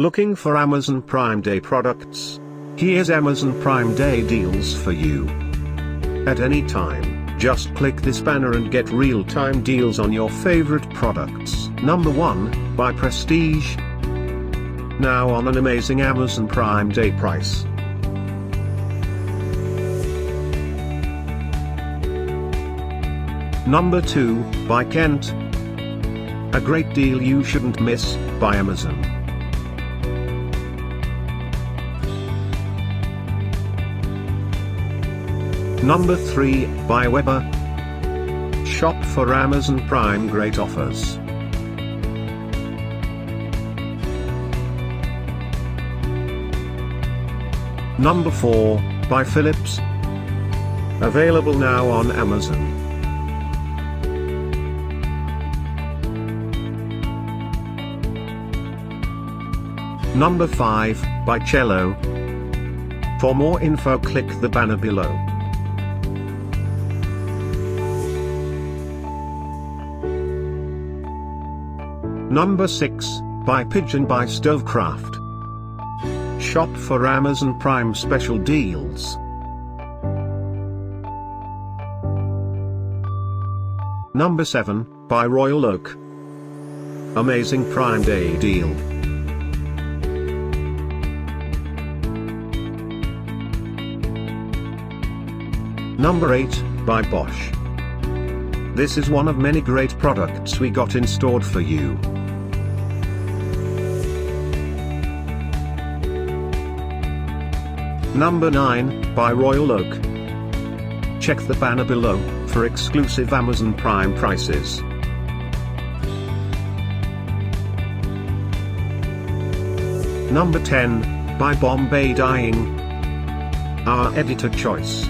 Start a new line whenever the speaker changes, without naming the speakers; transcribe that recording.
Looking for Amazon Prime Day products? Here's Amazon Prime Day deals for you. At any time, just click this banner and get real-time deals on your favorite products. Number 1, buy Prestige. Now on an amazing Amazon Prime Day price. Number 2, buy Kent. A great deal you shouldn't miss, by Amazon. Number 3, buy Weber. Shop for Amazon Prime great offers. Number 4, buy Philips. Available now on Amazon. Number 5, buy Cello. For more info click the banner below. Number 6, buy Pigeon by Stovekraft. Shop for Amazon Prime special deals. Number 7, buy Royaloak. Amazing Prime Day deal. Number 8, buy Bosch. This is one of many great products we got in stored for you. Number 9, buy Royaloak. Check the banner below, for exclusive Amazon Prime prices. Number 10, buy Bombay Dyeing. Our editor choice.